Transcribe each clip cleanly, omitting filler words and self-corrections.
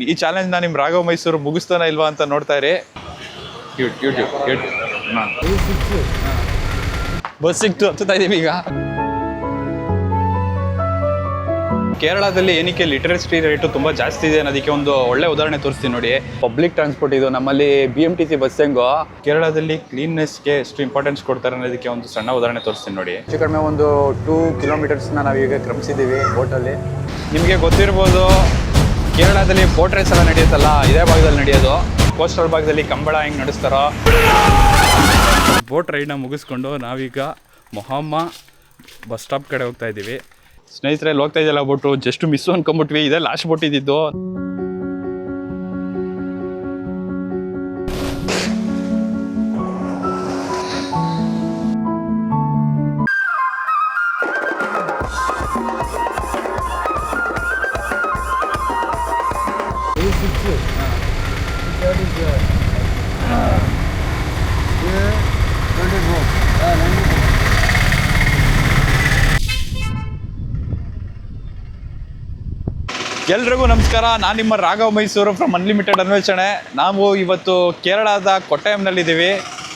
ಈ ಚಾಲೆಂಜ್ ನಾನು ನಿಮ್ಮ ರಾಘವ್ ಮೈಸೂರು ಮುಗಿಸ್ತಾನ ಇಲ್ವಾ ಅಂತ ನೋಡ್ತಾ ಇರಿ. ಬಸ್ ಸಿಕ್ತು, ಹತ್ತುತ್ತಾ ಇದೀವಿ ಈಗ. ಕೇರಳದಲ್ಲಿ ಏನಕ್ಕೆ ಲಿಟರಸಿ ರೇಟು ತುಂಬ ಜಾಸ್ತಿ ಇದೆ ಅನ್ನೋದಕ್ಕೆ ಒಂದು ಒಳ್ಳೆ ಉದಾಹರಣೆ ತೋರಿಸ್ತೀನಿ ನೋಡಿ. ಪಬ್ಲಿಕ್ ಟ್ರಾನ್ಸ್ಪೋರ್ಟ್ ಇದು ನಮ್ಮಲ್ಲಿ BMTC ಬಸ್ ಹೆಂಗೋ ಕೇರಳದಲ್ಲಿ ಕ್ಲೀನ್ನೆಸ್ಗೆ ಎಷ್ಟು ಇಂಪಾರ್ಟೆನ್ಸ್ ಕೊಡ್ತಾರೆ ಅನ್ನೋದಕ್ಕೆ ಒಂದು ಸಣ್ಣ ಉದಾಹರಣೆ ತೋರಿಸ್ತೀನಿ ನೋಡಿ. ಹೆಚ್ಚು ಕಡಿಮೆ ಒಂದು 2 ಕಿಲೋಮೀಟರ್ಸ್ನ ನಾವೀಗ ಕ್ರಮಿಸಿದ್ದೀವಿ ಬೋಟಲ್ಲಿ. ನಿಮಗೆ ಗೊತ್ತಿರ್ಬೋದು, ಕೇರಳದಲ್ಲಿ ಬೋಟ್ ರೇಸ್ ಎಲ್ಲ ನಡೆಯುತ್ತಲ್ಲ, ಇದೇ ಭಾಗದಲ್ಲಿ ನಡೆಯೋದು. ಕೋಸ್ಟಲ್ ಭಾಗದಲ್ಲಿ ಕಂಬಳ ಹೆಂಗೆ ನಡೆಸ್ತಾರೋ. ಬೋಟ್ ರೈಡ್ನ ಮುಗಿಸ್ಕೊಂಡು ನಾವೀಗ ಮೊಹಮ್ಮ ಬಸ್ ಸ್ಟಾಪ್ ಕಡೆ ಹೋಗ್ತಾ ಇದ್ದೀವಿ. ಸ್ನೇಹಿತರಲ್ಲಿ ಹೋಗ್ತಾ ಇದೆಯಲ್ಲ ಬೋಟು, ಜಸ್ಟ್ ಮಿಸ್ಸು ಅನ್ಕೊಂಬಿಟ್ವಿ. ಇದೇ ಲಾಸ್ಟ್ ಬೋಟ್ ಇದ್ದಿದ್ದು. ಎಲ್ರಿಗೂ ನಮಸ್ಕಾರ. ನಾನು ನಿಮ್ಮ ರಾಘವ್ ಮೈಸೂರು ಫ್ರಮ್ ಅನ್ಲಿಮಿಟೆಡ್ ಅನ್ವೇಷಣೆ. ನಾವು ಇವತ್ತು ಕೇರಳದ ಕೊಟ್ಟಾಯಂನಲ್ಲಿದ್ದೀವಿ.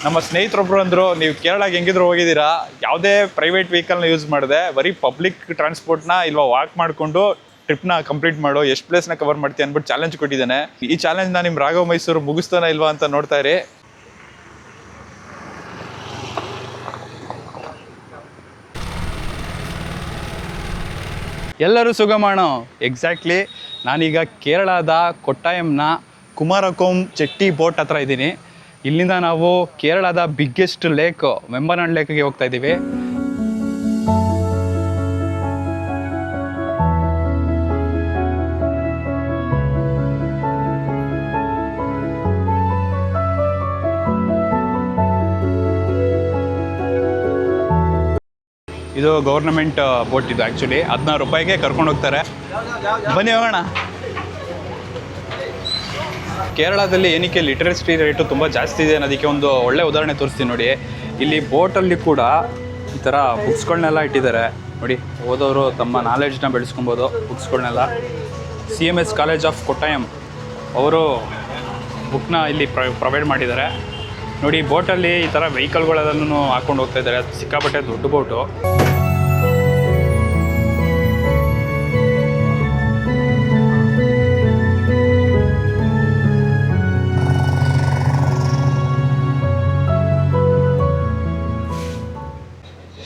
ನಮ್ಮ ಸ್ನೇಹಿತರೊಬ್ಬರು ಅಂದರು, ನೀವು ಕೇರಳಕ್ಕೆ ಹೆಂಗಿದ್ರು ಹೋಗಿದ್ದೀರಾ, ಯಾವುದೇ ಪ್ರೈವೇಟ್ ವೆಹಿಕಲ್ನ ಯೂಸ್ ಮಾಡಿದೆ, ಬರೀ ಪಬ್ಲಿಕ್ ಟ್ರಾನ್ಸ್ಪೋರ್ಟ್ನ ಇಲ್ವಾ ವಾಕ್ ಮಾಡಿಕೊಂಡು ಟ್ರಿಪ್ನ ಕಂಪ್ಲೀಟ್ ಮಾಡು, ಎಷ್ಟು ಪ್ಲೇಸ್ನ ಕವರ್ ಮಾಡ್ತೀವಿ ಅಂದ್ಬಿಟ್ಟು ಚಾಲೆಂಜ್ ಕೊಟ್ಟಿದ್ದಾನೆ. ಈ ಚಾಲೆಂಜ್ ನಾನು ನಿಮ್ಮ ರಾಘವ್ ಮೈಸೂರು ಮುಗಿಸ್ತಾನ ಇಲ್ವಾ ಅಂತ ನೋಡ್ತಾ ಇರಿ. ಎಲ್ಲರೂ ಸುಗಮಾಣೋ. ಎಕ್ಸಾಕ್ಟ್ಲಿ ನಾನೀಗ ಕೇರಳದ ಕೊಟ್ಟಾಯಂನ ಕುಮಾರಕೋಮ್ ಚೆಟ್ಟಿ ಬೋಟ್ ಹತ್ರ ಇದ್ದೀನಿ. ಇಲ್ಲಿಂದ ನಾವು ಕೇರಳದ ಬಿಗ್ಗೆಸ್ಟ್ ಲೇಕ್ ವೆಂಬನಾಡ್ ಲೇಕ್ಗೆ ಹೋಗ್ತಾ ಇದ್ದೀವಿ. ಇದು ಗೌರ್ನಮೆಂಟ್ ಬೋಟ್. ಇದು ಆ್ಯಕ್ಚುಲಿ 16 ರೂಪಾಯಿಗೆ ಕರ್ಕೊಂಡು ಹೋಗ್ತಾರೆ. ಬನ್ನಿ ಹೋಗೋಣ. ಕೇರಳದಲ್ಲಿ ಏನಕ್ಕೆ ಲಿಟರಸಿ ರೇಟು ತುಂಬ ಜಾಸ್ತಿ ಇದೆ ಅನ್ನೋದಕ್ಕೆ ಒಂದು ಒಳ್ಳೆ ಉದಾಹರಣೆ ತೋರಿಸ್ತೀನಿ ನೋಡಿ. ಇಲ್ಲಿ ಬೋಟಲ್ಲಿ ಕೂಡ ಈ ಥರ ಬುಕ್ಸ್ಗಳನ್ನೆಲ್ಲ ಇಟ್ಟಿದ್ದಾರೆ ನೋಡಿ. ಓದೋರು ತಮ್ಮ ನಾಲೆಡ್ಜ್ನ ಬೆಳೆಸ್ಕೊಬೋದು. ಬುಕ್ಸ್ಗಳನ್ನೆಲ್ಲ CMS ಕಾಲೇಜ್ ಆಫ್ ಕೊಟ್ಟಾಯಂ ಅವರು ಬುಕ್ನ ಇಲ್ಲಿ ಪ್ರೊವೈಡ್ ಮಾಡಿದ್ದಾರೆ ನೋಡಿ. ಬೋಟಲ್ಲಿ ಈ ಥರ ವೆಹಿಕಲ್ಗಳೆಲ್ಲನೂ ಹಾಕ್ಕೊಂಡು ಹೋಗ್ತಾ ಇದ್ದಾರೆ. ಸಿಕ್ಕಾಪಟ್ಟೆ ದೊಡ್ಡ ಬೋಟು.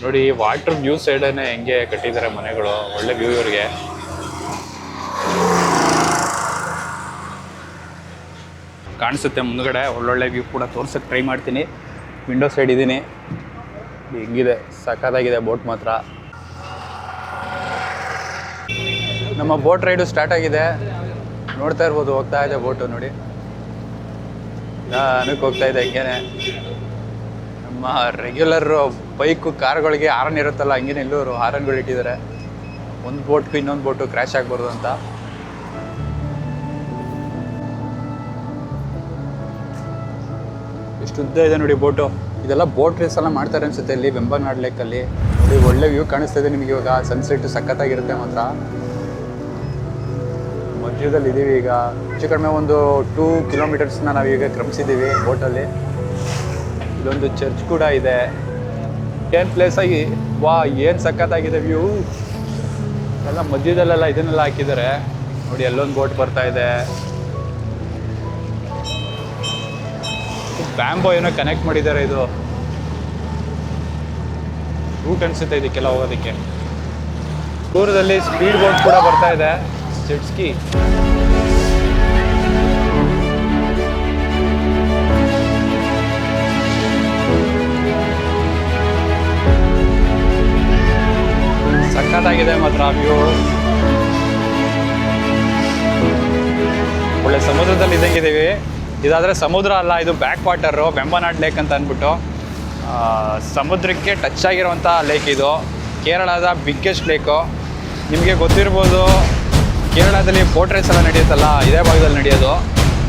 ನೋಡಿ, ವಾಟರ್ ವ್ಯೂ ಸೈಡನ್ನೇ ಹೆಂಗೆ ಕಟ್ಟಿದ್ದಾರೆ ಮನೆಗಳು. ಒಳ್ಳೆ ವ್ಯೂ ಇವ್ರಿಗೆ. ಕಾಣಿಸುತ್ತೆ ಮುಂದ್ಗಡೆ. ಒಳ್ಳೊಳ್ಳೆ ವ್ಯೂ ಕೂಡ ತೋರ್ಸಕ್ಕೆ ಟ್ರೈ ಮಾಡ್ತೀನಿ. ವಿಂಡೋ ಸೈಡ್ ಇದ್ದೀನಿ. ಹೆಂಗಿದೆ, ಸಖತ್ತಾಗಿದೆ ಬೋಟ್ ಮಾತ್ರ. ನಮ್ಮ ಬೋಟ್ ರೈಡು ಸ್ಟಾರ್ಟ್ ಆಗಿದೆ. ನೋಡ್ತಾ ಇರ್ಬೋದು, ಹೋಗ್ತಾ ಇದೆ ಬೋಟು ನೋಡಿ. ನನಗೆ ಹೋಗ್ತಾ ಇದೆ ಹೆಂಗೇನೆ. ನಮ್ಮ ರೆಗ್ಯುಲರ್ ಬೈಕು ಕಾರ್ಗಳಿಗೆ ಹಾರನ್ ಇರುತ್ತಲ್ಲ, ಹಂಗೇನೆ ಎಲ್ಲರೂ ಹಾರನ್ಗಳು ಇಟ್ಟಿದ್ದಾರೆ. ಒಂದು ಬೋಟ್ಗೂ ಇನ್ನೊಂದು ಬೋಟು ಕ್ರ್ಯಾಶ್ ಆಗ್ಬಾರ್ದು ಅಂತ. ಎಷ್ಟು ಉದ್ದ ಇದೆ ನೋಡಿ ಬೋಟು. ಇದೆಲ್ಲ ಬೋಟ್ ರೇಸ್ ಎಲ್ಲ ಮಾಡ್ತಾರೆ ಅನ್ಸುತ್ತೆ ಇಲ್ಲಿ ವೆಂಬನಾಡ್ ಲೇಕಲ್ಲಿ. ನೋಡಿ, ಒಳ್ಳೆ ವ್ಯೂ ಕಾಣಿಸ್ತಾ ಇದೆ ನಿಮಗೆ ಇವಾಗ. ಸನ್ಸೆಟ್ ಸಖತ್ತಾಗಿರುತ್ತೆ ಮಾತ್ರ. ಮಧ್ಯದಲ್ಲಿ ಇದ್ದೀವಿ ಈಗ. ಹೆಚ್ಚು ಕಡಿಮೆ ಒಂದು 2 ಕಿಲೋಮೀಟರ್ಸ್ನ ನಾವೀಗ ಕ್ರಮಿಸಿದ್ದೀವಿ ಬೋಟಲ್ಲಿ. ಇಲ್ಲೊಂದು ಚರ್ಚ್ ಕೂಡ ಇದೆ. ಏನು ಪ್ಲೇಸ್ ಆಗಿ, ವಾ ಏನು ಸಖತ್ತಾಗಿದೆ ವ್ಯೂ. ಎಲ್ಲ ಮಧ್ಯದಲ್ಲೆಲ್ಲ ಇದನ್ನೆಲ್ಲ ಹಾಕಿದ್ದಾರೆ ನೋಡಿ. ಅಲ್ಲೊಂದು ಬೋಟ್ ಬರ್ತಾ ಇದೆ. ಬ್ಯಾಂಬೋ ಏನೋ ಕನೆಕ್ಟ್ ಮಾಡಿದ್ದಾರೆ. ಇದು ರೂಟ್ ಅನಿಸುತ್ತೆ ಇದಕ್ಕೆಲ್ಲ ಹೋಗೋದಕ್ಕೆ. ದೂರದಲ್ಲಿ ಸ್ಪೀಡ್ ಬೋಟ್ ಕೂಡ ಬರ್ತಾ ಇದೆ, ಜೆಟ್ಸ್ಕಿ. ಸಖತ್ತಾಗಿದೆ ಮಾತ್ರ ವ್ಯೂ. ಒಳ್ಳೆ ಸಮುದ್ರದಲ್ಲಿ ಇದ್ದಂಗಿದ್ದೀವಿ. ಇದಾದರೆ ಸಮುದ್ರ ಅಲ್ಲ, ಇದು ಬ್ಯಾಕ್ ವಾಟರು, ವೆಂಬನಾಡ್ ಲೇಕ್ ಅಂತ ಅಂದ್ಬಿಟ್ಟು. ಸಮುದ್ರಕ್ಕೆ ಟಚ್ ಆಗಿರುವಂಥ ಲೇಕ್ ಇದು. ಕೇರಳದ ಬಿಗ್ಗೆಸ್ಟ್ ಲೇಕು. ನಿಮಗೆ ಗೊತ್ತಿರ್ಬೋದು, ಕೇರಳದಲ್ಲಿ ಬೋಟ್ ರೇಸ್ ಎಲ್ಲ ನಡೆಯುತ್ತಲ್ಲ, ಇದೇ ಭಾಗದಲ್ಲಿ ನಡೆಯೋದು.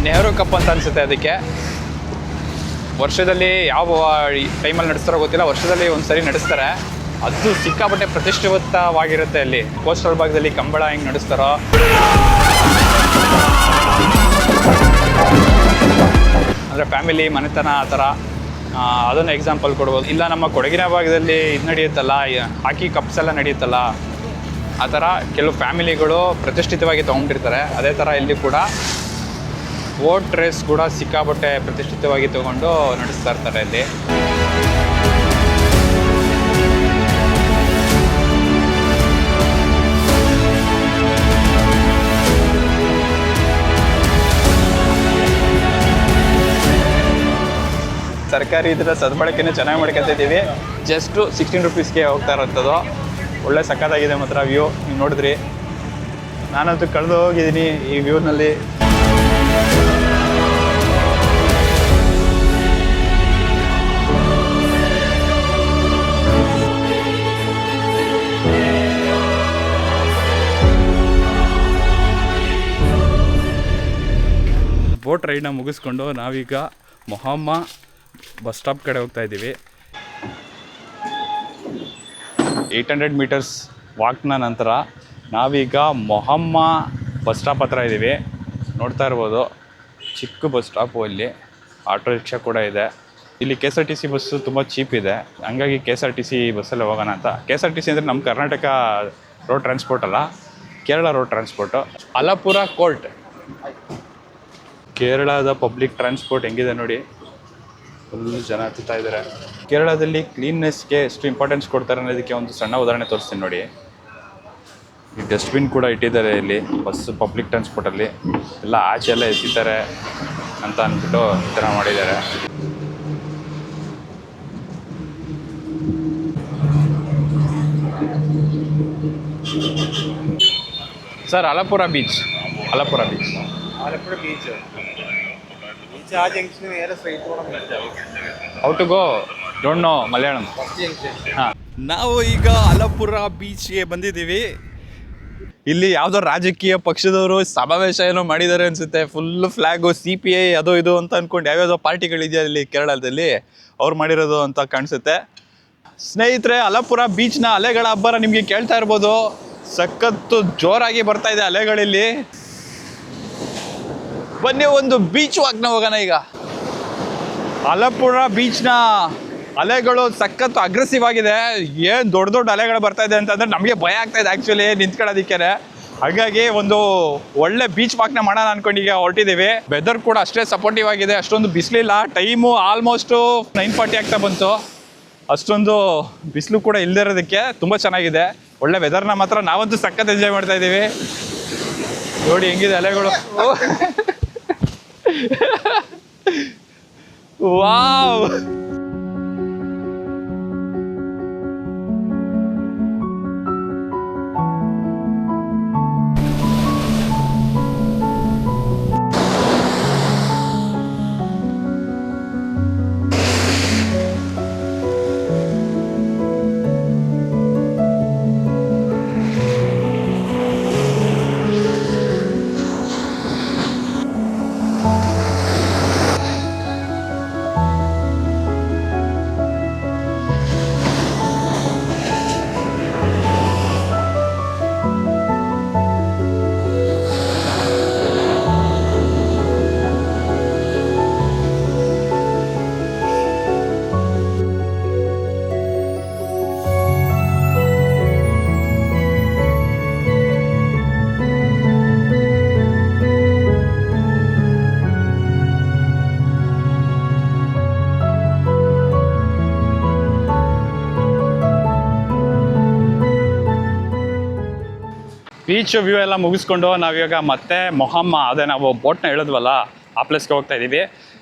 ನೆಹರು ಕಪ್ ಅಂತ ಅನಿಸುತ್ತೆ ಅದಕ್ಕೆ. ವರ್ಷದಲ್ಲಿ ಯಾವ ಟೈಮಲ್ಲಿ ನಡೆಸ್ತಾರೋ ಗೊತ್ತಿಲ್ಲ, ವರ್ಷದಲ್ಲಿ ಒಂದು ಸರಿ ನಡೆಸ್ತಾರೆ. ಅದು ಸಿಕ್ಕಾಪಟ್ಟೆ ಪ್ರತಿಷ್ಠಿತವಾಗಿರುತ್ತೆ ಅಲ್ಲಿ. ಕೋಸ್ಟಲ್ ಭಾಗದಲ್ಲಿ ಕಂಬಳ ಹೆಂಗೆ ನಡೆಸ್ತಾರೋ ಅಂದರೆ ಫ್ಯಾಮಿಲಿ ಮನೆತನ ಆ ಥರ ಅದನ್ನು ಎಕ್ಸಾಂಪಲ್ ಕೊಡ್ಬೋದು. ಇಲ್ಲ ನಮ್ಮ ಕೊಡಗಿನ ಭಾಗದಲ್ಲಿ ಇದು ನಡೆಯುತ್ತಲ್ಲ, ಹಾಕಿ ಕಪ್ಸ್ ಎಲ್ಲ ನಡೆಯುತ್ತಲ್ಲ, ಆ ಥರ ಕೆಲವು ಫ್ಯಾಮಿಲಿಗಳು ಪ್ರತಿಷ್ಠಿತವಾಗಿ ತೊಗೊಂಡಿರ್ತಾರೆ. ಅದೇ ಥರ ಇಲ್ಲಿ ಕೂಡ ಬೋಟ್ ರೇಸ್ ಕೂಡ ಸಿಕ್ಕಾಪಟ್ಟೆ ಪ್ರತಿಷ್ಠಿತವಾಗಿ ತೊಗೊಂಡು ನಡೆಸ್ತಾ ಇರ್ತಾರೆ ಇಲ್ಲಿ. ಸರ್ಕಾರಿ ಇದರ ಸದ್ಬಳಕೆನೇ ಚೆನ್ನಾಗಿ ಮಾಡ್ಕೊತಿದ್ದೀವಿ. ಜಸ್ಟು 16 ರುಪೀಸ್ಗೆ ಹೋಗ್ತಾ ಇರೋಂಥದ್ದು. ಒಳ್ಳೆ ಸಕ್ಕತ್ತಾಗಿದೆ ಮಾತ್ರ ವ್ಯೂ. ನೀವು ನೋಡಿದ್ರಿ, ನಾನಂತೂ ಕಳೆದು ಹೋಗಿದ್ದೀನಿ ಈ ವ್ಯೂನಲ್ಲಿ. ಬೋಟ್ ರೈಡ್ನ ಮುಗಿಸ್ಕೊಂಡು ನಾವೀಗ ಮೊಹಮ್ಮ ಬಸ್ ಸ್ಟಾಪ್ ಕಡೆ ಹೋಗ್ತಾ ಇದ್ದೀವಿ. 800 ಮೀಟರ್ಸ್ ವಾಕ್ನ ನಂತರ ನಾವೀಗ ಮೊಹಮ್ಮ ಬಸ್ ಸ್ಟಾಪ್ ಹತ್ರ ಇದ್ದೀವಿ. ನೋಡ್ತಾ ಇರ್ಬೋದು, ಚಿಕ್ಕ ಬಸ್ ಸ್ಟಾಪು. ಇಲ್ಲಿ ಆಟೋ ರಿಕ್ಷಾ ಕೂಡ ಇದೆ. ಇಲ್ಲಿ KSRTC ಬಸ್ಸು ತುಂಬ ಚೀಪ್ ಇದೆ, ಹಂಗಾಗಿ KSRTC ಬಸ್ಸಲ್ಲಿ ಹೋಗೋಣ ಅಂತ. KSRTC ಅಂದರೆ ನಮ್ಮ ಕರ್ನಾಟಕ ರೋಡ್ ಟ್ರಾನ್ಸ್ಪೋರ್ಟ್ ಅಲ್ಲ, ಕೇರಳ ರೋಡ್ ಟ್ರಾನ್ಸ್ಪೋರ್ಟು. ಅಲಪುರ ಕೋರ್ಟ್, ಕೇರಳದ ಪಬ್ಲಿಕ್ ಟ್ರಾನ್ಸ್ಪೋರ್ಟ್ ಹೆಂಗಿದೆ ನೋಡಿ. ಫುಲ್ ಜನ ಹತ್ತುತ್ತಾ ಇದ್ದಾರೆ. ಕೇರಳದಲ್ಲಿ ಕ್ಲೀನ್ನೆಸ್ಗೆ ಎಷ್ಟು ಇಂಪಾರ್ಟೆನ್ಸ್ ಕೊಡ್ತಾರೆ ಅನ್ನೋದಕ್ಕೆ ಒಂದು ಸಣ್ಣ ಉದಾಹರಣೆ ತೋರಿಸ್ತೀನಿ ನೋಡಿ. ಈ ಡಸ್ಟ್ಬಿನ್ ಕೂಡ ಇಟ್ಟಿದ್ದಾರೆ ಇಲ್ಲಿ ಬಸ್ ಪಬ್ಲಿಕ್ ಟ್ರಾನ್ಸ್ಪೋರ್ಟಲ್ಲಿ. ಎಲ್ಲ ಆಚೆ ಎಲ್ಲ ಎಸಿತಾರೆ ಅಂತ ಅಂದ್ಬಿಟ್ಟು ಈ ಥರ ಮಾಡಿದ್ದಾರೆ. Sir, Alappuzha beach. Alappuzha beach ആ ജംഗ്ഷന് നേരെ സ്ട്രൈറ്റ് പോകണം. How to go don't know Malayalam. ಹಾಂ, ನಾವು ಈಗ ಅಲಪುರ ಬೀಚ್ಗೆ ಬಂದಿದ್ದೀವಿ. ಇಲ್ಲಿ ಯಾವುದೋ ರಾಜಕೀಯ ಪಕ್ಷದವರು ಸಮಾವೇಶ ಏನೋ ಮಾಡಿದ್ದಾರೆ ಅನಿಸುತ್ತೆ. ಫುಲ್ಲು ಫ್ಲ್ಯಾಗು CPI ಅದು ಇದು ಅಂತ ಅಂದ್ಕೊಂಡು ಯಾವ್ಯಾವುದೋ ಪಾರ್ಟಿಗಳಿದೆಯಾ ಇಲ್ಲಿ ಕೇರಳದಲ್ಲಿ, ಅವ್ರು ಮಾಡಿರೋದು ಅಂತ ಕಾಣಿಸುತ್ತೆ. ಸ್ನೇಹಿತರೆ, ಅಲಪುರ ಬೀಚ್ನ ಅಲೆಗಳ ಅಬ್ಬರ ನಿಮಗೆ ಕೇಳ್ತಾ ಇರ್ಬೋದು. ಸಖತ್ತು ಜೋರಾಗಿ ಬರ್ತಾ ಇದೆ ಅಲೆಗಳಲ್ಲಿ. ಬನ್ನಿ ಒಂದು ಬೀಚ್ ವಾಕ್ನ ಹೋಗೋಣ ಈಗ. ಅಲಪುರ ಬೀಚ್ನ ಅಲೆಗಳು ಸಖತ್ತು ಅಗ್ರೆಸಿವ್ ಆಗಿದೆ. ಏನು ದೊಡ್ಡ ದೊಡ್ಡ ಅಲೆಗಳು ಬರ್ತಾ ಇದೆ ಅಂತಂದರೆ ನಮಗೆ ಭಯ ಆಗ್ತಾ ಇದೆ ಆ್ಯಕ್ಚುಲಿ ನಿಂತ್ಕೊಳ್ಳೋದಕ್ಕೆ. ಹಾಗಾಗಿ ಒಂದು ಒಳ್ಳೆ ಬೀಚ್ ವಾಕ್ನ ಮಾಡೋಣ ಅಂದ್ಕೊಂಡು ಈಗ ಹೊರಟಿದ್ದೀವಿ. ವೆದರ್ ಕೂಡ ಅಷ್ಟೇ ಸಪೋರ್ಟಿವ್ ಆಗಿದೆ, ಅಷ್ಟೊಂದು ಬಿಸಿಲಿಲ್ಲ. ಟೈಮು ಆಲ್ಮೋಸ್ಟು 9:40 ಆಗ್ತಾ ಬಂತು. ಅಷ್ಟೊಂದು ಬಿಸಿಲು ಕೂಡ ಇಲ್ಲದೇ ಇರೋದಕ್ಕೆ ತುಂಬ ಚೆನ್ನಾಗಿದೆ. ಒಳ್ಳೆ ವೆದರ್ನ ಮಾತ್ರ ನಾವಂತೂ ಸಖತ್ ಎಂಜಾಯ್ ಮಾಡ್ತಾ ಇದ್ದೀವಿ. ನೋಡಿ ಹೆಂಗಿದೆ ಅಲೆಗಳು. ವಾವ್, ಬೀಚ್ ವ್ಯೂ ಎಲ್ಲ ಮುಗಿಸ್ಕೊಂಡು ನಾವಿವಾಗ ಮತ್ತೆ ಮೊಹಮ್ಮ, ಅದೇ ನಾವು ಬೋಟ್ನ ಹೇಳಿದ್ವಲ್ಲ ಆ ಪ್ಲೇಸ್ಗೆ ಹೋಗ್ತಾ ಇದ್ದೀವಿ.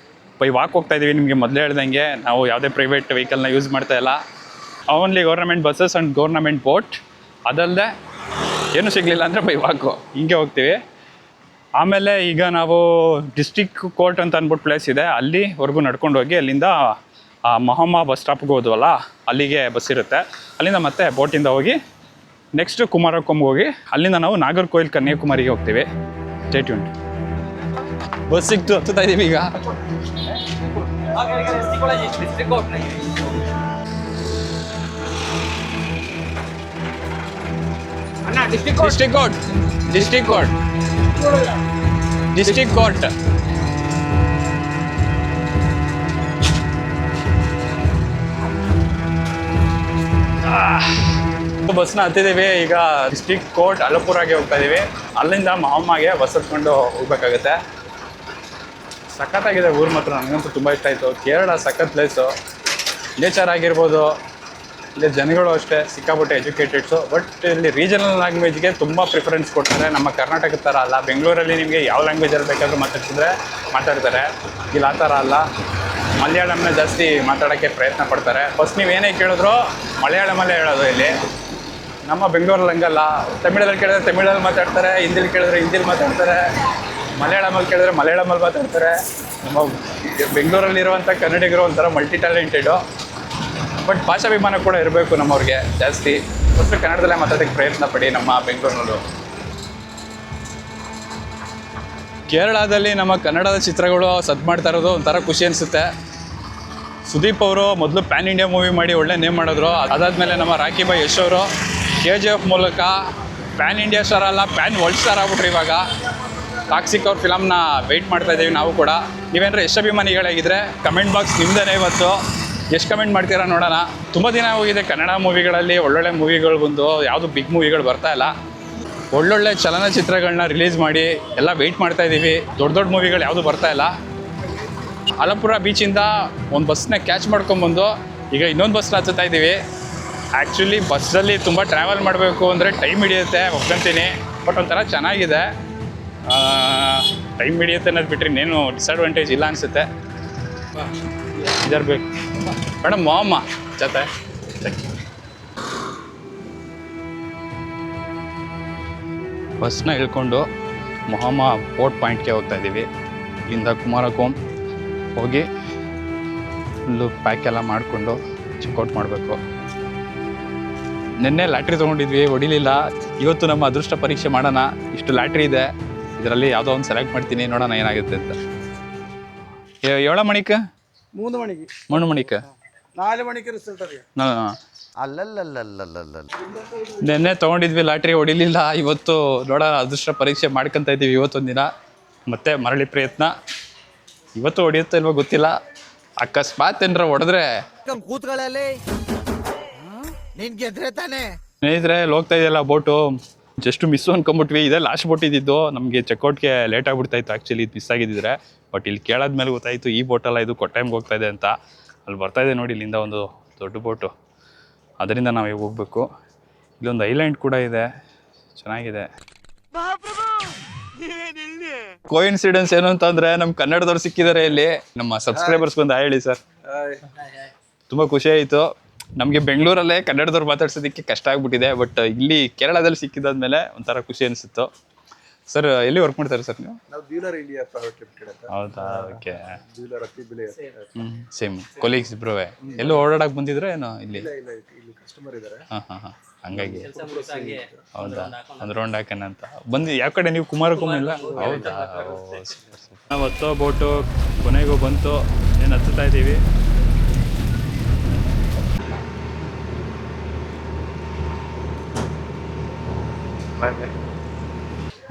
ಬೈ ವಾಕ್ ಹೋಗ್ತಾ ಇದ್ದೀವಿ. ನಿಮಗೆ ಮೊದಲೇ ಹೇಳ್ದಂಗೆ ನಾವು ಯಾವುದೇ ಪ್ರೈವೇಟ್ ವೆಹಿಕಲ್ನ ಯೂಸ್ ಮಾಡ್ತಾ ಇಲ್ಲ. Only government buses and government boat. ಅದಲ್ಲದೆ ಏನೂ ಸಿಗಲಿಲ್ಲ ಅಂದರೆ ಬೈ ವಾಕು ಹಿಂಗೆ ಹೋಗ್ತೀವಿ. ಆಮೇಲೆ ಈಗ ನಾವು ಡಿಸ್ಟ್ರಿಕ್ಟ್ ಕೋರ್ಟ್ ಅಂತ ಅಂದ್ಬಿಟ್ಟು ಪ್ಲೇಸ್ ಇದೆ, ಅಲ್ಲಿವರೆಗೂ ನಡ್ಕೊಂಡು ಹೋಗಿ ಅಲ್ಲಿಂದ ಮೊಹಮ್ಮ ಬಸ್ ಸ್ಟಾಪ್ಗೆ ಹೋದ್ವಲ್ಲ ಅಲ್ಲಿಗೆ ಬಸ್ ಇರುತ್ತೆ. ಅಲ್ಲಿಂದ ಮತ್ತೆ ಬೋಟಿಂದ ಹೋಗಿ ನೆಕ್ಸ್ಟ್ ಕುಮಾರಕೊಮ್ಗೆ ಹೋಗಿ ಅಲ್ಲಿಂದ ನಾವು ನಾಗರ್ಕೋಯಿಲ್ ಕನ್ಯಾಕುಮಾರಿಗೆ ಹೋಗ್ತೀವಿ. Stay tuned. ಬಸ್ ಸಿಕ್ತು, ಹತ್ತುತ್ತಾ ಇದ್ದೀವಿ ಈಗ. ಡಿಸ್ಟ್ರಿಕ್ಟ್ ಕೋರ್ಟ್ ಬಸ್ನ ಹತ್ತಿದ್ದೀವಿ. ಈಗ ಡಿಸ್ಟ್ರಿಕ್ಟ್ ಕೋರ್ಟ್ ಅಲಪುರಾಗೆ ಹೋಗ್ತಾ ಇದೀವಿ. ಅಲ್ಲಿಂದ ಮಹಮ್ಮಾಗೆ ಬಸ್ ಹತ್ಕೊಂಡು ಹೋಗ್ಬೇಕಾಗುತ್ತೆ. ಸಖತ್ತಾಗಿದೆ ಊರು ಮಾತ್ರ, ನನಗಂತೂ ತುಂಬ ಇಷ್ಟ ಆಯಿತು. ಕೇರಳ ಸಖತ್ ಪ್ಲೇಸು, ನೇಚರ್ ಆಗಿರ್ಬೋದು, ಇಲ್ಲಿ ಜನಗಳು ಅಷ್ಟೇ ಸಿಕ್ಕಾಪಟ್ಟೆ ಎಜುಕೇಟೆಡ್ಸು. ಬಟ್ ಇಲ್ಲಿ ರೀಜನಲ್ ಲ್ಯಾಂಗ್ವೇಜ್ಗೆ ತುಂಬ ಪ್ರಿಫರೆನ್ಸ್ ಕೊಡ್ತಾರೆ. ನಮ್ಮ ಕರ್ನಾಟಕದ ಥರ ಅಲ್ಲ. ಬೆಂಗಳೂರಲ್ಲಿ ನಿಮಗೆ ಯಾವ ಲ್ಯಾಂಗ್ವೇಜಲ್ಲಿ ಬೇಕಾದರೂ ಮಾತಾಡ್ತಿದ್ರೆ ಮಾತಾಡ್ತಾರೆ. ಇಲ್ಲಿ ಆ ಥರ ಅಲ್ಲ. ಮಲಯಾಳಂನ ಜಾಸ್ತಿ ಮಾತಾಡೋಕ್ಕೆ ಪ್ರಯತ್ನ ಪಡ್ತಾರೆ. ಫಸ್ಟ್ ನೀವು ಏನೇ ಕೇಳಿದ್ರು ಮಲಯಾಳಮಲ್ಲೇ ಹೇಳೋದು ಇಲ್ಲಿ. ನಮ್ಮ ಬೆಂಗಳೂರಲ್ಲಿ ಹಂಗಲ್ಲ. ತಮಿಳಲ್ಲಿ ಕೇಳಿದ್ರೆ ತಮಿಳಲ್ಲಿ ಮಾತಾಡ್ತಾರೆ, ಹಿಂದಿಲಿ ಕೇಳಿದ್ರೆ ಹಿಂದಿಲಿ ಮಾತಾಡ್ತಾರೆ, ಮಲಯಾಳಮಲ್ಲಿ ಕೇಳಿದ್ರೆ ಮಲಯಾಳಮಲ್ಲಿ ಮಾತಾಡ್ತಾರೆ. ನಮ್ಮ ಬೆಂಗಳೂರಲ್ಲಿರುವಂಥ ಕನ್ನಡಿಗರು ಒಂಥರ ಮಲ್ಟಿ ಟ್ಯಾಲೆಂಟೆಡು. ಬಟ್ ಭಾಷಾಭಿಮಾನ ಕೂಡ ಇರಬೇಕು ನಮ್ಮವ್ರಿಗೆ ಜಾಸ್ತಿ. ಫಸ್ಟ್ ಕನ್ನಡದಲ್ಲೇ ಮಾತಾಡೋಕ್ಕೆ ಪ್ರಯತ್ನ ಪಡಿ ನಮ್ಮ ಬೆಂಗಳೂರಿನಲ್ಲೂ. ಕೇರಳದಲ್ಲಿ ನಮ್ಮ ಕನ್ನಡದ ಚಿತ್ರಗಳು ಸದ್ ಮಾಡ್ತಾ ಇರೋದು ಒಂಥರ ಖುಷಿ ಅನಿಸುತ್ತೆ. ಸುದೀಪ್ ಅವರು ಮೊದಲು ಪ್ಯಾನ್ ಇಂಡಿಯಾ ಮೂವಿ ಮಾಡಿ ಒಳ್ಳೆ ನೇಮ್ ಮಾಡಿದ್ರು. ಅದಾದಮೇಲೆ ನಮ್ಮ ರಾಕಿ ಬಾಯ್ ಯಶ್ ಅವರು KGF ಮೂಲಕ ಪ್ಯಾನ್ ಇಂಡಿಯಾ ಸ್ಟಾರ್ ಅಲ್ಲ, ಪ್ಯಾನ್ ವರ್ಲ್ಡ್ ಸ್ಟಾರ್ ಆಗ್ಬಿಟ್ರು. ಇವಾಗ ಟಾಕ್ಸಿಕ್ ಅವ್ರ ಫಿಲಮ್ನ ವೆಯ್ಟ್ ಮಾಡ್ತಾ ಇದ್ದೀವಿ ನಾವು ಕೂಡ. ನೀವೇನಾದ್ರು ಎಷ್ಟು ಅಭಿಮಾನಿಗಳಾಗಿದ್ದರೆ ಕಮೆಂಟ್ ಬಾಕ್ಸ್ ನಿಮ್ಮದೇ ಇವತ್ತು. ಎಷ್ಟು ಕಮೆಂಟ್ ಮಾಡ್ತೀರಾ ನೋಡೋಣ. ತುಂಬ ದಿನ ಹೋಗಿದೆ ಕನ್ನಡ ಮೂವಿಗಳಲ್ಲಿ ಒಳ್ಳೊಳ್ಳೆ ಮೂವಿಗಳು ಬಂದು, ಯಾವುದು ಬಿಗ್ ಮೂವಿಗಳು ಬರ್ತಾ ಇಲ್ಲ. ಒಳ್ಳೊಳ್ಳೆ ಚಲನಚಿತ್ರಗಳನ್ನ ರಿಲೀಸ್ ಮಾಡಿ ಎಲ್ಲ ವೆಯ್ಟ್ ಮಾಡ್ತಾ ಇದ್ದೀವಿ. ದೊಡ್ಡ ದೊಡ್ಡ ಮೂವಿಗಳು ಯಾವುದು ಬರ್ತಾ ಇಲ್ಲ. ಅಲಪುರ ಬೀಚಿಂದ ಒಂದು ಬಸ್ನ ಕ್ಯಾಚ್ ಮಾಡ್ಕೊಂಬಂದು ಈಗ ಇನ್ನೊಂದು ಬಸ್ನ ಹತ್ತುತ್ತಾ ಇದ್ದೀವಿ. ಆ್ಯಕ್ಚುಲಿ ಬಸ್ಸಲ್ಲಿ ತುಂಬ ಟ್ರಾವೆಲ್ ಮಾಡಬೇಕು ಅಂದರೆ ಟೈಮ್ ಹಿಡಿಯುತ್ತೆ, ಒಪ್ಕೊಂತೀನಿ. ಬಟ್ ಒಂಥರ ಚೆನ್ನಾಗಿದೆ. ಟೈಮ್ ಹಿಡಿಯುತ್ತೆ ಅನ್ನೋದು ಬಿಟ್ಟರೆ ಇನ್ನೇನು ಡಿಸಡ್ವಾಂಟೇಜ್ ಇಲ್ಲ ಅನಿಸುತ್ತೆ. ಇದರ ಬೇಕು ಮೇಡಮ್ ಮೊಹಮ್ಮ ಜೊತೆ ಬಸ್ನ ಇಳ್ಕೊಂಡು ಮೊಹಮ್ಮ ಬೋಟ್ ಪಾಯಿಂಟ್ಗೆ ಹೋಗ್ತಾ ಇದ್ದೀವಿ. ಇಲ್ಲಿಂದ ಕುಮಾರಕೋಮ್ ಹೋಗಿ ಫುಲ್ಲು ಪ್ಯಾಕ್ ಎಲ್ಲ ಮಾಡಿಕೊಂಡು ಚೆಕ್ಔಟ್ ಮಾಡಬೇಕು. ನಿನ್ನೆ ಲ್ಯಾಟ್ರಿ ತೊಗೊಂಡಿದ್ವಿ, ಹೊಡಿಲಿಲ್ಲ. ಇವತ್ತು ನಮ್ಮ ಅದೃಷ್ಟ ಪರೀಕ್ಷೆ ಮಾಡೋಣ. ಇಷ್ಟು ಲ್ಯಾಟ್ರಿ ಇದೆ, ಇದರಲ್ಲಿ ಯಾವುದೋ ಒಂದು ಸೆಲೆಕ್ಟ್ ಮಾಡ್ತೀನಿ, ನೋಡೋಣ ಏನಾಗುತ್ತೆ ಅಂತ. 7 ಮಣಿಗೆ 3 മണിക്ക് 3 ಮಣಿಗೆ 4 മണിക്ക് റിസൾട്ട് അറിയാം. ನಿನ್ನೆ ತೊಗೊಂಡಿದ್ವಿ ಲಾಟ್ರಿ, ಹೊಡಿಲಿಲ್ಲ. ಇವತ್ತು ನೋಡೋಣ, ಅದೃಷ್ಟ ಪರೀಕ್ಷೆ ಮಾಡ್ಕೊತಾ ಇದ್ದೀವಿ ಇವತ್ತೊಂದು ದಿನ. ಮತ್ತೆ ಮರಳಿ ಪ್ರಯತ್ನ. ಇವತ್ತು ಹೊಡಿಯುತ್ತೋ ಇಲ್ವೋ ಗೊತ್ತಿಲ್ಲ. ಅಕಸ್ಮಾತ್ ಏನಾರ ಹೊಡೆದ್ರೆ ಸ್ನೇಹಿತರೆ ಹೋಗ್ತಾ ಇದೆಯಲ್ಲ ಬೋಟು, ಜಸ್ಟ್ ಮಿಸ್ಸು ಅನ್ಕೊಂಬಿಟ್ವಿ. ಇದೇ ಲಾಸ್ಟ್ ಬೋಟ್ ಇದ್ದಿದ್ದು. ನಮಗೆ ಚೆಕ್ಔಟ್ಗೆ ಲೇಟ್ ಆಗಿಬಿಡ್ತಾಯಿತ್ತು ಆ್ಯಕ್ಚುಲಿ ಇದು ಮಿಸ್ ಆಗಿದ್ದಿದ್ರೆ. ಬಟ್ ಇಲ್ಲಿ ಕೇಳಾದ್ಮೇಲೆ ಗೊತ್ತಾಯಿತು ಈ ಬೋಟಲ್ಲ, ಇದು ಕೊಟ್ಟೈಮ್ಗೆ ಹೋಗ್ತಾ ಇದೆ ಅಂತ. ಅಲ್ಲಿ ಬರ್ತಾ ಇದೆ ನೋಡಿ, ಇಲ್ಲಿಂದ ಒಂದು ದೊಡ್ಡ ಬೋಟು, ಅದರಿಂದ ನಾವು ಈಗ ಹೋಗ್ಬೇಕು. ಇಲ್ಲೊಂದು ಐಲ್ಯಾಂಡ್ ಕೂಡ ಇದೆ, ಚೆನ್ನಾಗಿದೆ. ಕೋಇನ್ಸಿಡೆನ್ಸ್ ಏನು ಅಂತಂದ್ರೆ ನಮ್ಮ ಕನ್ನಡದವ್ರು ಸಿಕ್ಕಿದ್ದಾರೆ ಇಲ್ಲಿ. ನಮ್ಮ ಸಬ್ಸ್ಕ್ರೈಬರ್ಸ್ ಬಂದು ಹೇಳಿ ಸರ್, ತುಂಬ ಖುಷಿ ಆಯಿತು. ನಮಗೆ ಬೆಂಗಳೂರಲ್ಲೇ ಕನ್ನಡದವ್ರು ಮಾತಾಡ್ಸೋದಕ್ಕೆ ಕಷ್ಟ ಆಗ್ಬಿಟ್ಟಿದೆ. ಬಟ್ ಇಲ್ಲಿ ಕೇರಳದಲ್ಲಿ ಸಿಕ್ಕಿದಾದ್ಮೇಲೆ ಒಂಥರ ಖುಷಿ ಅನಿಸುತ್ತು. ಸರ್ ಎಲ್ಲಿ ವರ್ಕ್ ಮಾಡ್ತಾರೆ ಸರ್ ನೀವು? ನಾವು ಡೀಲರ್ ಇಂಡಿಯಾ ಪ್ರೈವೇಟ್ ಲಿಮಿಟೆಡ್ ಅಂತ. ಹೌದಾ, ಓಕೆ. ಡೀಲರ್ ಅಕ್ಕಿಬಿಲೆ. ಸೇಮ್ ಕೊಲೀಗ್ಸ್ ಇಬ್ರು. ಎಲ್ಲೂ ಓಡಾಡಕ್ಕೆ ಬಂದಿದ್ರೆ ಏನೋ ಇಲ್ಲಿ? ಇಲ್ಲ ಇಲ್ಲಿ ಕಸ್ಟಮರ್ ಇದ್ದಾರೆ. ಹಾಂ ಹಂಗಾಗಿ. ಹೌದಾ, ಒಂದು ರೌಂಡ್ ಹಾಕೋಣ ಅಂತ ಬಂದು. ಯಾವ ಕಡೆ ನೀವು? ಕುಮಾರಕೋಮ್ ಇಲ್ಲ? ಹೌದಾ, ನಾವು ಹತ್ತೋ ಬೋಟು ಕೊನೆಗೂ ಬಂತು. ಏನು ಹತ್ತುತ್ತಾ ಇದ್ದೀವಿ.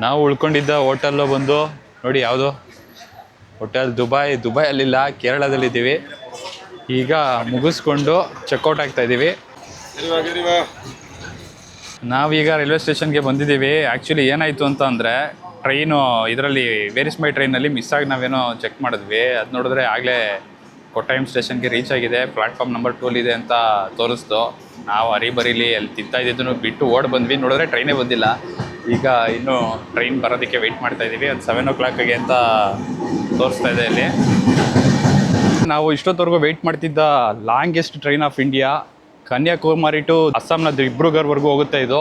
ನಾವು ಉಳ್ಕೊಂಡಿದ್ದ ಹೋಟೆಲ್ಲು ಬಂದು ನೋಡಿ, ಯಾವುದು ಹೋಟೆಲ್ ದುಬೈಯಲ್ಲಿಲ್ಲ, ಕೇರಳದಲ್ಲಿದ್ದೀವಿ. ಈಗ ಮುಗಿಸ್ಕೊಂಡು ಚೆಕ್ಔಟ್ ಆಗ್ತಾ ಇದ್ದೀವಿ. ನಾವೀಗ ರೈಲ್ವೆ ಸ್ಟೇಷನ್ಗೆ ಬಂದಿದ್ದೀವಿ. ಆ್ಯಕ್ಚುಲಿ ಏನಾಯಿತು ಅಂತ ಅಂದರೆ, ಟ್ರೈನು ಇದರಲ್ಲಿ ವೇರಿಸ್ ಮೈ ಟ್ರೈನಲ್ಲಿ ಮಿಸ್ ಆಗಿ ನಾವೇನೋ ಚೆಕ್ ಮಾಡಿದ್ವಿ. ಅದು ನೋಡಿದ್ರೆ ಆಗಲೇ ಕೊಟ್ಟಾಯಂ ಸ್ಟೇಷನ್ಗೆ ರೀಚ್ ಆಗಿದೆ, ಪ್ಲಾಟ್ಫಾರ್ಮ್ ನಂಬರ್ 2 ಇದೆ ಅಂತ ತೋರಿಸ್ತು. ನಾವು ಹರಿಬರಿಲಿ ಅಲ್ಲಿ ತಿಂತಾ ಇದ್ದಿದ್ದನ್ನು ಬಿಟ್ಟು ಓಡಿ ಬಂದ್ವಿ. ನೋಡಿದ್ರೆ ಟ್ರೈನೇ ಬಂದಿಲ್ಲ. ಈಗ ಇನ್ನೂ ಟ್ರೈನ್ ಬರೋದಕ್ಕೆ ವೆಯ್ಟ್ ಮಾಡ್ತಾ ಇದ್ದೀವಿ. ಅದು 7 o'clock ಅಂತ ತೋರಿಸ್ತಾ ಇದೆ ಅಲ್ಲಿ. ನಾವು ಇಷ್ಟೊತ್ತವರೆಗೂ ವೆಯ್ಟ್ ಮಾಡ್ತಿದ್ದ longest train of India, Kanyakumari to ಅಸ್ಸಾಂನ ದಿಬ್ರುಗರ್ವರೆಗೂ ಹೋಗುತ್ತೆ ಇದು.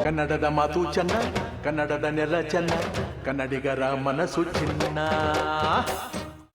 ಕನ್ನಡದ ಮಾತು ಚೆನ್ನ, ಕನ್ನಡದ ನೆಲ ಚೆನ್ನ, ಕನ್ನಡಿಗರ ಮನಸ್ಸು ಚಿನ್ನ.